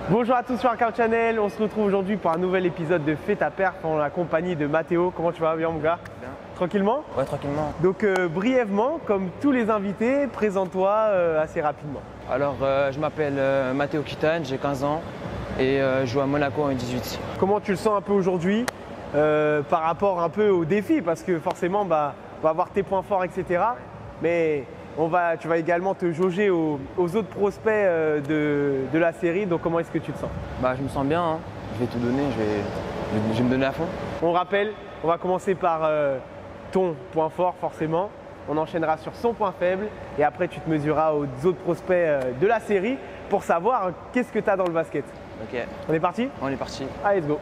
Bonjour à tous sur Workout Channel, on se retrouve aujourd'hui pour un nouvel épisode de Fais ta perf en la compagnie de Mathéo. Comment tu vas? Bien mon gars? Bien. Tranquillement? Ouais, tranquillement. Donc brièvement, comme tous les invités, présente-toi assez rapidement. Alors, je m'appelle Mathéo Kitane, j'ai 15 ans et je joue à Monaco en U18. Comment tu le sens un peu aujourd'hui par rapport un peu au défi? Parce que forcément, on va avoir tes points forts, etc. Mais tu vas également te jauger aux autres prospects de la série. Donc comment est-ce que tu te sens? Je me sens bien, hein. Je vais tout donner, je vais me donner à fond. On rappelle, on va commencer par ton point fort forcément. On enchaînera sur son point faible et après tu te mesureras aux autres prospects de la série pour savoir qu'est-ce que tu as dans le basket. Ok. On est parti? On est parti. Allez, let's go.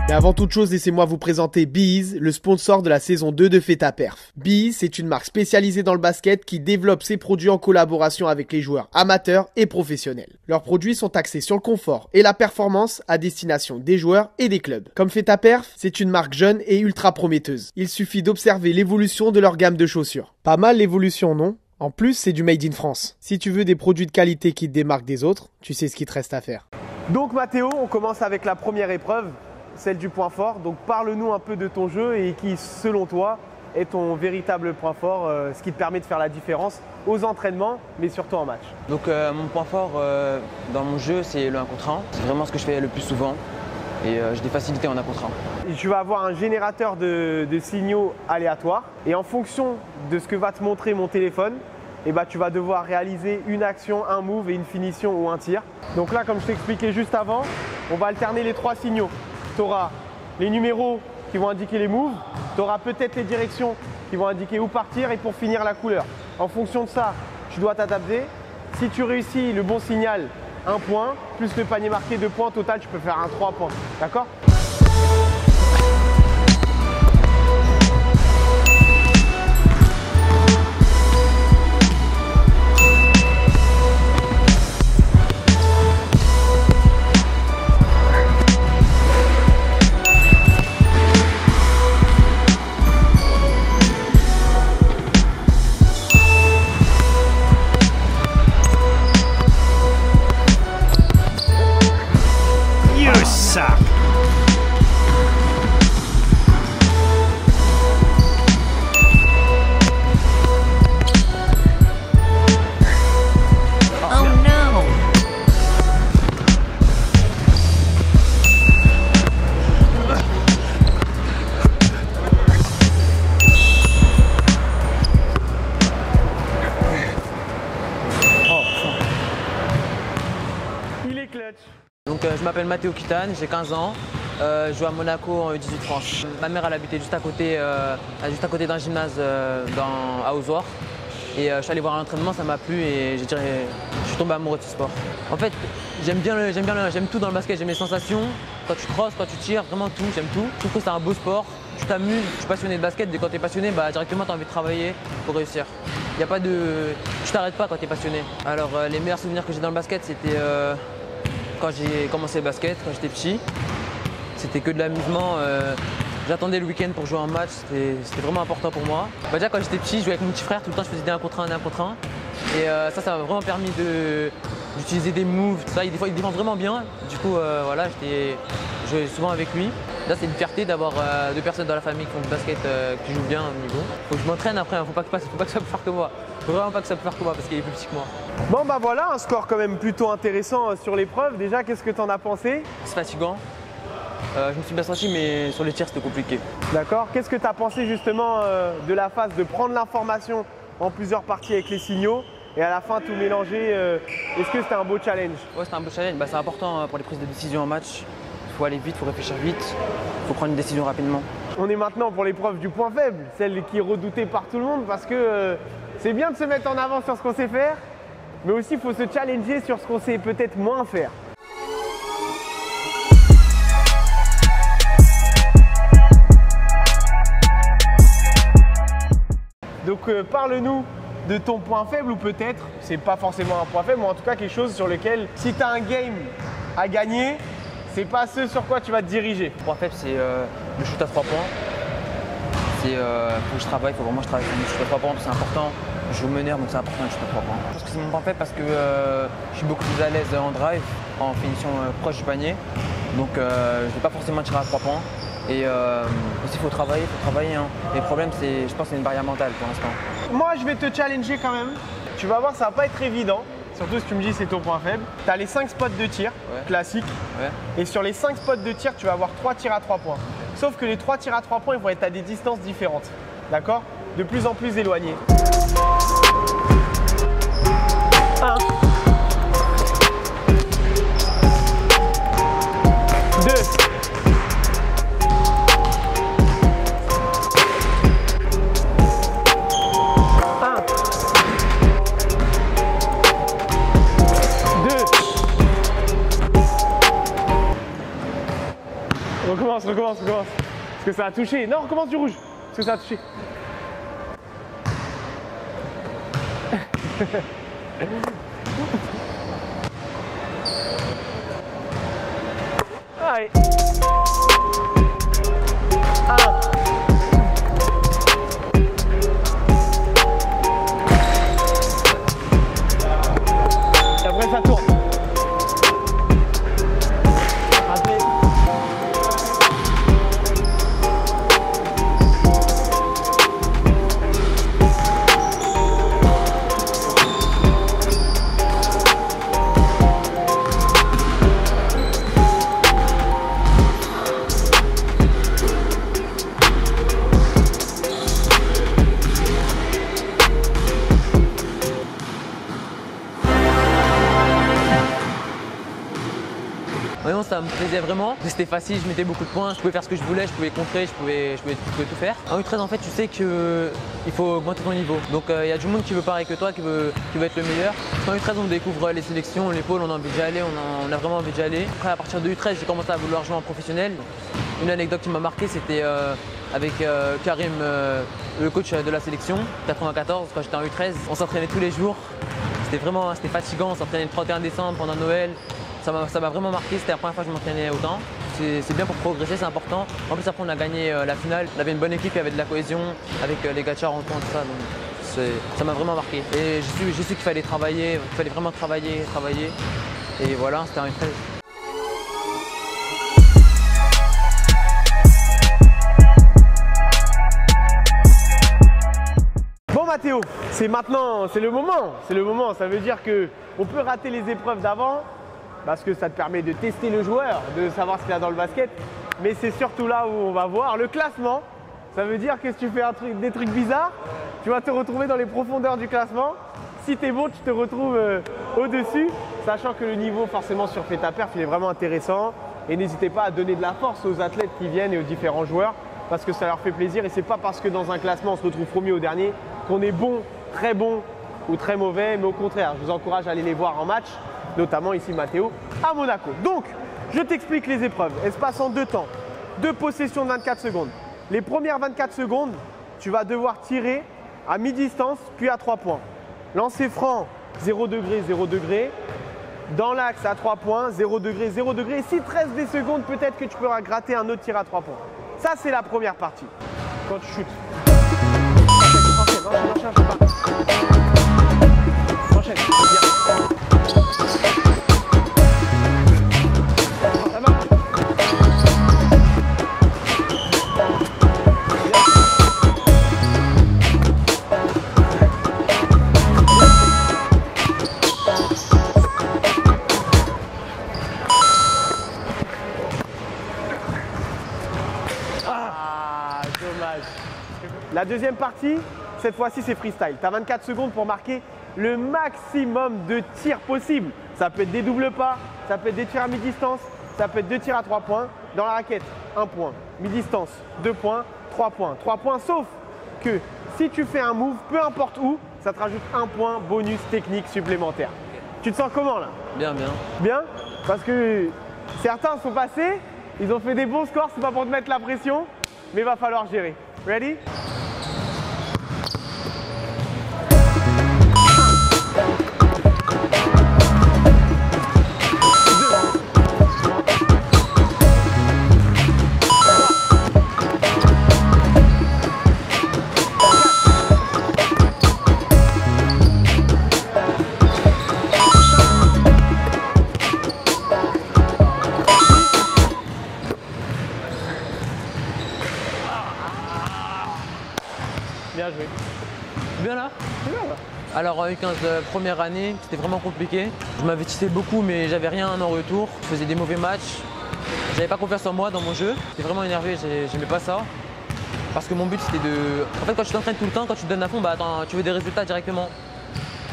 Mais avant toute chose, laissez-moi vous présenter Bees, le sponsor de la saison 2 de Fais ta perf. Bees, c'est une marque spécialisée dans le basket qui développe ses produits en collaboration avec les joueurs amateurs et professionnels. Leurs produits sont axés sur le confort et la performance à destination des joueurs et des clubs. Comme Fais ta perf, c'est une marque jeune et ultra prometteuse. Il suffit d'observer l'évolution de leur gamme de chaussures. Pas mal l'évolution, non? En plus, c'est du Made in France. Si tu veux des produits de qualité qui te démarquent des autres, tu sais ce qu'il te reste à faire. Donc Mathéo, on commence avec la première épreuve, celle du point fort. Donc parle-nous un peu de ton jeu et qui, selon toi, est ton véritable point fort, ce qui te permet de faire la différence aux entraînements, mais surtout en match. Donc mon point fort dans mon jeu, c'est le 1 contre 1. C'est vraiment ce que je fais le plus souvent et j'ai des facilités en 1 contre 1. Et tu vas avoir un générateur de signaux aléatoires et en fonction de ce que va te montrer mon téléphone, tu vas devoir réaliser une action, un move et une finition ou un tir. Donc là, comme je t'expliquais juste avant, on va alterner les trois signaux. Tu auras les numéros qui vont indiquer les moves, tu auras peut-être les directions qui vont indiquer où partir et pour finir la couleur. En fonction de ça, tu dois t'adapter. Si tu réussis le bon signal, 1 point, plus le panier marqué 2 points, au total tu peux faire un 3 points. D'accord ? Donc je m'appelle Mathéo Kitane, j'ai 15 ans, je joue à Monaco en U18 France. Ma mère elle habitait juste à côté d'un gymnase à Ozoir. Et je suis allé voir un entraînement, ça m'a plu et je suis tombé amoureux de ce sport. En fait, j'aime tout dans le basket, j'aime les sensations. Quand tu crosses, quand tu tires, vraiment tout, j'aime tout. Je trouve que c'est un beau sport, tu t'amuses, je suis passionné de basket, et quand tu es passionné, directement tu as envie de travailler pour réussir. Il n'y a pas de... Tu t'arrêtes pas quand tu es passionné. Alors les meilleurs souvenirs que j'ai dans le basket, c'était quand j'ai commencé le basket, quand j'étais petit. C'était que de l'amusement. J'attendais le week-end pour jouer un match, c'était vraiment important pour moi. Déjà quand j'étais petit, je jouais avec mon petit frère, tout le temps je faisais des 1 contre 1, des 1 contre 1. Et ça m'a vraiment permis d'utiliser des moves, tout ça. Des fois il défend vraiment bien. Du coup voilà, je jouais souvent avec lui. Là c'est une fierté d'avoir 2 personnes dans la famille qui font du basket, qui jouent bien au niveau. Faut que je m'entraîne après, faut pas que ça puisse faire que moi. Faut vraiment pas que ça puisse faire que moi parce qu'il est plus petit que moi. Bon voilà, un score quand même plutôt intéressant sur l'épreuve. Déjà, qu'est-ce que tu en as pensé? C'est fatigant. Je me suis bien senti, mais sur les tirs, c'était compliqué. D'accord. Qu'est-ce que tu as pensé justement de la phase de prendre l'information en plusieurs parties avec les signaux et à la fin tout mélanger? Est-ce que c'était un beau challenge? Ouais, c'était un beau challenge. C'est important pour les prises de décision en match. Il faut aller vite, il faut réfléchir vite, il faut prendre une décision rapidement. On est maintenant pour l'épreuve du point faible, celle qui est redoutée par tout le monde parce que c'est bien de se mettre en avant sur ce qu'on sait faire, mais aussi il faut se challenger sur ce qu'on sait peut-être moins faire. Donc parle-nous de ton point faible ou peut-être, c'est pas forcément un point faible, mais en tout cas quelque chose sur lequel si tu as un game à gagner, c'est pas ce sur quoi tu vas te diriger. Le point faible, c'est le shoot à 3 points. faut que je travaille, faut vraiment que je travaille sur mes shoot à 3 points, c'est important. Je joue meneur, donc c'est important que je shoot à 3 points. Je pense que c'est mon point faible parce que je suis beaucoup plus à l'aise en drive, en finition proche du panier. Donc je ne vais pas forcément tirer à 3 points. Et aussi il faut travailler, hein. Et le problème, je pense que c'est une barrière mentale pour l'instant. Moi, je vais te challenger quand même. Tu vas voir, ça va pas être évident. Surtout si tu me dis c'est ton point faible. Tu as les 5 spots de tir classiques. Ouais. Et sur les 5 spots de tir, tu vas avoir 3 tirs à 3 points. Sauf que les 3 tirs à 3 points, ils vont être à des distances différentes. D'accord? De plus en plus éloignées. 1. 2. 1. Recommence. Parce que ça a touché. Non, recommence du rouge. Parce que ça a touché. Allez. 1. Et après ça tourne. Ça me plaisait vraiment, c'était facile, je mettais beaucoup de points, je pouvais faire ce que je voulais, je pouvais contrer, je pouvais tout faire. En U13 en fait tu sais qu'il faut augmenter ton niveau. Donc il y a du monde qui veut pareil que toi, qui veut être le meilleur. En U13 on découvre les sélections, les pôles, on a envie d'y aller, on a vraiment envie d'y aller. Après à partir de U13 j'ai commencé à vouloir jouer en professionnel. Une anecdote qui m'a marqué c'était avec Karim, le coach de la sélection, 94 quand j'étais en U13. On s'entraînait tous les jours, c'était fatigant, on s'entraînait le 31 décembre pendant Noël. Ça m'a vraiment marqué, c'était la première fois que je m'entraînais autant. C'est bien pour progresser, c'est important. En plus après on a gagné la finale, on avait une bonne équipe, il y avait de la cohésion avec les gars de Charenton, tout ça. Donc ça m'a vraiment marqué. Et j'ai su qu'il fallait travailler, qu'il fallait vraiment travailler. Et voilà, c'était un U13. Bon Mathéo, c'est maintenant, c'est le moment. Ça veut dire qu'on peut rater les épreuves d'avant, parce que ça te permet de tester le joueur, de savoir ce qu'il y a dans le basket. Mais c'est surtout là où on va voir le classement. Ça veut dire que si tu fais des trucs bizarres, tu vas te retrouver dans les profondeurs du classement. Si tu es bon, tu te retrouves au-dessus, sachant que le niveau forcément sur Fait ta Perf, il est vraiment intéressant. Et n'hésitez pas à donner de la force aux athlètes qui viennent et aux différents joueurs, parce que ça leur fait plaisir. Et c'est pas parce que dans un classement, on se retrouve premier ou dernier, qu'on est bon ou très mauvais. Mais au contraire, je vous encourage à aller les voir en match, notamment ici Mathéo, à Monaco. Donc, je t'explique les épreuves. Elles se passent en 2 temps. 2 possessions de 24 secondes. Les premières 24 secondes, tu vas devoir tirer à mi-distance, puis à 3 points. Lancer franc, 0 degré, 0 degré. Dans l'axe à 3 points, 0 degré, 0 degré. Et si te reste des secondes, peut-être que tu pourras gratter un autre tir à 3 points. Ça, c'est la première partie. Quand tu shootes. Enchaîne, bien. La deuxième partie, cette fois-ci, c'est freestyle. Tu as 24 secondes pour marquer le maximum de tirs possible. Ça peut être des doubles pas, ça peut être des tirs à mi-distance, ça peut être 2 tirs à 3 points. Dans la raquette, 1 point. Mi-distance, 2 points, 3 points. 3 points, sauf que si tu fais un move, peu importe où, ça te rajoute 1 point bonus technique supplémentaire. Tu te sens comment là? Bien. Bien? Parce que certains sont passés, ils ont fait des bons scores, c'est pas pour te mettre la pression, mais il va falloir gérer. Ready? Bien là? Alors en U15 première année, c'était vraiment compliqué. Je m'investissais beaucoup mais j'avais rien en retour. Je faisais des mauvais matchs. J'avais pas confiance en moi dans mon jeu. J'étais vraiment énervé, j'aimais pas ça. Parce que mon but c'était de... En fait quand tu t'entraînes tout le temps, quand tu te donnes à fond, bah, tu veux des résultats directement.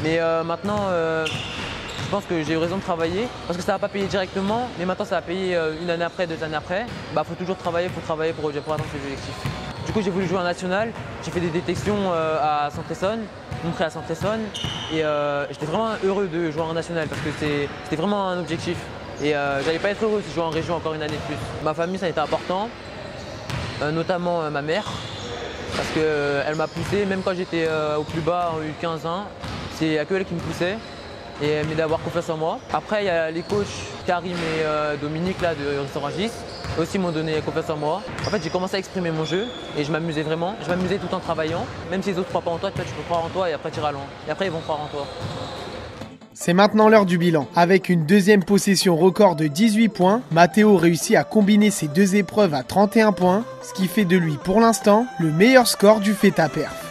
Mais maintenant, je pense que j'ai eu raison de travailler. Parce que ça va pas payer directement, mais maintenant ça va payer une année après, 2 années après. Bah faut toujours travailler, pour atteindre ses objectifs. Du coup j'ai voulu jouer en national, j'ai fait des détections à Saint-Essonne, montré à Saint-Essonne et j'étais vraiment heureux de jouer en national parce que c'était vraiment un objectif. Et j'allais pas être heureux si je jouais en région encore une année de plus. Ma famille ça a été important, notamment ma mère, parce qu'elle m'a poussé, même quand j'étais au plus bas en U15 ans, c'est que elle qui me poussait et elle m'aidait à avoir confiance en moi. Après il y a les coachs Karim et Dominique là, de Restaurant Gis. Aussi m'ont donné confiance en moi. En fait, j'ai commencé à exprimer mon jeu et je m'amusais vraiment. Je m'amusais tout en travaillant. Même si les autres ne croient pas en toi, tu peux croire en toi et après tu iras loin. Et après, ils vont croire en toi. C'est maintenant l'heure du bilan. Avec une deuxième possession record de 18 points, Matteo réussit à combiner ses 2 épreuves à 31 points, ce qui fait de lui pour l'instant le meilleur score du FETA Perf.